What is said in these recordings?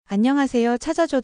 안녕하세요. 찾아줘.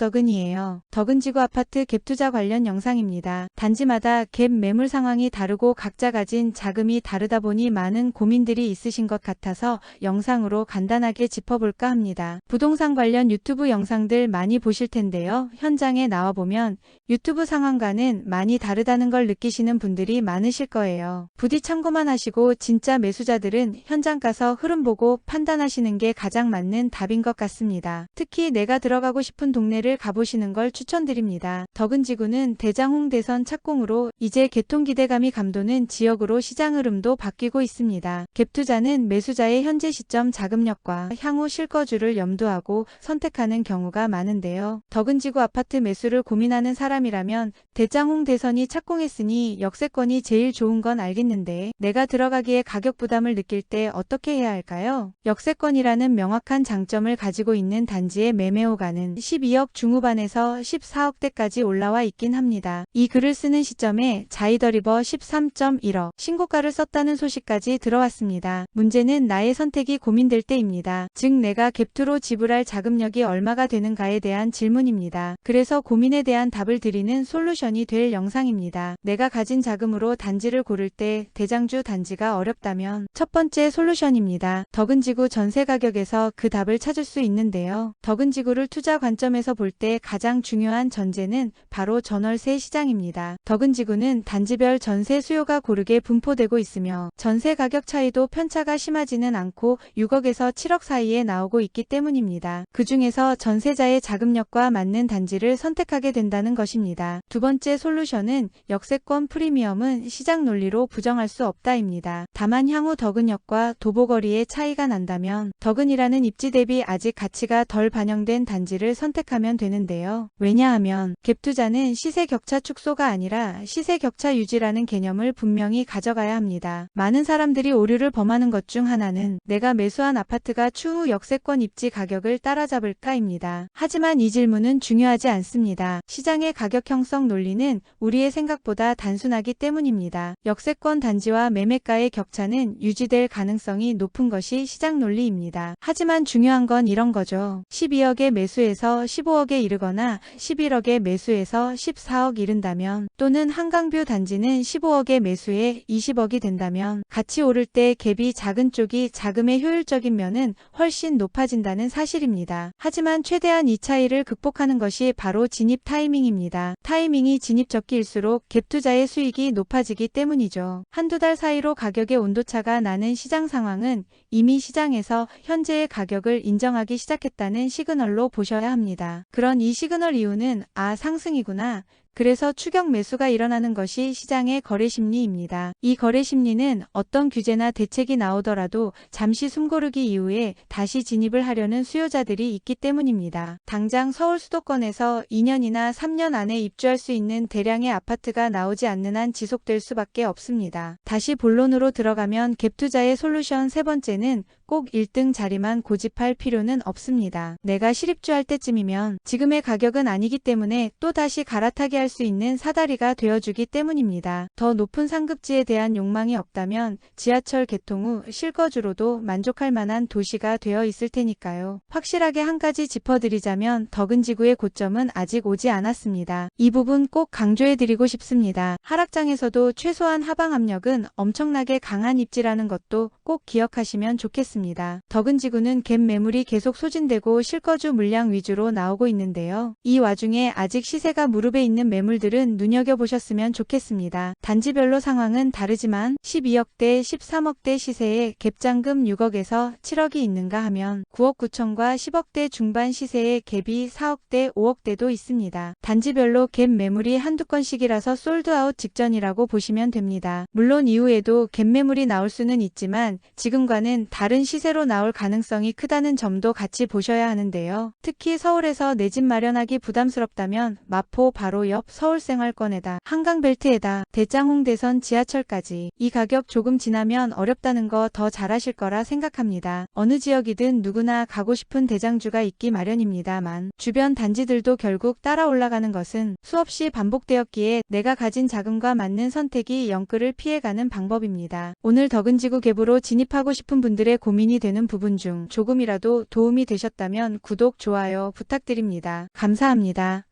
덕은지구 아파트 갭 투자 관련 영상입니다. 단지마다 갭 매물 상황이 다르고 각자 가진 자금이 다르다 보니 많은 고민들이 있으신 것 같아서 영상으로 간단하게 짚어볼까 합니다. 부동산 관련 유튜브 영상들 많이 보실 텐데요. 현장에 나와보면 유튜브 상황과는 많이 다르다는 걸 느끼시는 분들이 많으실 거예요. 부디 참고만 하시고 진짜 매수자들은 현장 가서 흐름 보고 판단하시는 게 가장 맞는 답인 것 같습니다. 특히 내가 들어가고 싶은 동네를 가보시는 걸 추천드립니다. 덕은지구는 대장 홍대선 착공으로 이제 개통 기대감이 감도는 지역으로 시장 흐름도 바뀌고 있습니다. 갭투자는 매수자의 현재 시점 자금력과 향후 실거주를 염두하고 선택하는 경우가 많은데요. 덕은지구 아파트 매수를 고민하는 사람이라면 대장 홍대선이 착공했으니 역세권이 제일 좋은 건 알겠는데 내가 들어가기에 가격 부담을 느낄 때 어떻게 해야 할까요? 역세권이라는 명확한 장점을 가지고 있는 단지의 매매 호가는 12억 중후반에서 14억대까지 올라와 있긴 합니다. 이 글을 쓰는 시점에 자이더리버 13.1억 신고가를 썼다는 소식까지 들어왔습니다. 문제는 나의 선택이 고민될 때입니다. 즉 내가 갭투로 지불할 자금력이 얼마가 되는가에 대한 질문입니다. 그래서 고민에 대한 답을 드리는 솔루션이 될 영상입니다. 내가 가진 자금으로 단지를 고를 때 대장주 단지가 어렵다면 첫 번째 솔루션입니다. 덕은지구 전세 가격에서 그 답을 찾을 수 있는데요. 덕은지구를 투자 관점에서 볼 때 가장 중요한 전제는 바로 전월세 시장입니다. 덕은지구는 단지별 전세 수요가 고르게 분포되고 있으며 전세 가격 차이도 편차가 심하지는 않고 6억에서 7억 사이에 나오고 있기 때문입니다. 그 중에서 전세자의 자금력과 맞는 단지를 선택하게 된다는 것입니다. 두 번째 솔루션은 역세권 프리미엄은 시장 논리로 부정할 수 없다입니다. 다만 향후 덕은역과 도보거리의 차이가 난다면 덕은이라는 입지 대비 아직 가치가 덜 반영된 단지를 선택하면 되는데요. 왜냐하면 갭투자는 시세 격차 축소가 아니라 시세 격차 유지라는 개념을 분명히 가져가야 합니다. 많은 사람들이 오류를 범하는 것 중 하나는 내가 매수한 아파트가 추후 역세권 입지 가격을 따라잡을까입니다. 하지만 이 질문은 중요하지 않습니다. 시장의 가격 형성 논리는 우리의 생각보다 단순하기 때문입니다. 역세권 단지와 매매가의 격차는 유지될 가능성이 높은 것이 시장 논리입니다. 하지만 중요한 건 이런 거죠. 12억에 매수해서 15억에 이르거나 11억에 매수해서 14억 이른다면 또는 한강뷰 단지는 15억에 매수해 20억이 된다면 같이 오를 때 갭이 작은 쪽이 자금의 효율적인 면은 훨씬 높아진다는 사실입니다. 하지만 최대한 이 차이를 극복하는 것이 바로 진입 타이밍입니다. 타이밍이 진입적기일수록 갭투자의 수익이 높아지기 때문이죠. 한두 달 사이로 가격의 온도차가 나는 시장 상황은 이미 시장에서 현재의 가격을 인정하기 시작했다는 시그널로 보셔야 합니다. 그런 이 시그널 이유는 상승이구나. 그래서 추격 매수가 일어나는 것이 시장의 거래 심리입니다. 이 거래 심리는 어떤 규제나 대책이 나오더라도 잠시 숨고르기 이후에 다시 진입을 하려는 수요자들이 있기 때문입니다. 당장 서울 수도권에서 2년이나 3년 안에 입주할 수 있는 대량의 아파트가 나오지 않는 한 지속될 수밖에 없습니다. 다시 본론으로 들어가면 갭투자의 솔루션 세 번째는 꼭 1등 자리만 고집할 필요는 없습니다. 내가 실입주할 때쯤이면 지금의 가격은 아니기 때문에 또 다시 갈아타게 할 수 있는 사다리가 되어주기 때문입니다. 더 높은 상급지에 대한 욕망이 없다면 지하철 개통 후 실거주로도 만족할 만한 도시가 되어 있을 테니까요. 확실하게 한 가지 짚어드리자면 덕은지구의 고점은 아직 오지 않았습니다. 이 부분 꼭 강조해드리고 싶습니다. 하락장에서도 최소한 하방 압력은 엄청나게 강한 입지라는 것도 꼭 기억하시면 좋겠습니다. 덕은지구는 갭 매물이 계속 소진되고 실거주 물량 위주로 나오고 있는데요. 이 와중에 아직 시세가 무릎에 있는 매물들은 눈여겨보셨으면 좋겠습니다. 단지별로 상황은 다르지만 12억대, 13억대 시세에 갭장금 6억에서 7억이 있는가 하면 9억 9천과 10억대 중반 시세에 갭이 4억대, 5억대도 있습니다. 단지별로 갭 매물이 한두 건씩이라서 솔드아웃 직전이라고 보시면 됩니다. 물론 이후에도 갭 매물이 나올 수는 있지만 지금과는 다른 시세로 나올 가능성이 크다는 점도 같이 보셔야 하는데요. 특히 서울에서 내 집 마련하기 부담스럽다면 마포 바로 옆 기업, 서울생활권에다 한강벨트에다 대장 홍대선 지하철까지 이 가격 조금 지나면 어렵다는 거 더 잘하실 거라 생각합니다. 어느 지역이든 누구나 가고 싶은 대장주가 있기 마련입니다만 주변 단지들도 결국 따라 올라가는 것은 수없이 반복되었기에 내가 가진 자금과 맞는 선택이 영끌을 피해가는 방법입니다. 오늘 덕은지구 갭으로 진입하고 싶은 분들의 고민이 되는 부분 중 조금이라도 도움이 되셨다면 구독, 좋아요 부탁드립니다. 감사합니다.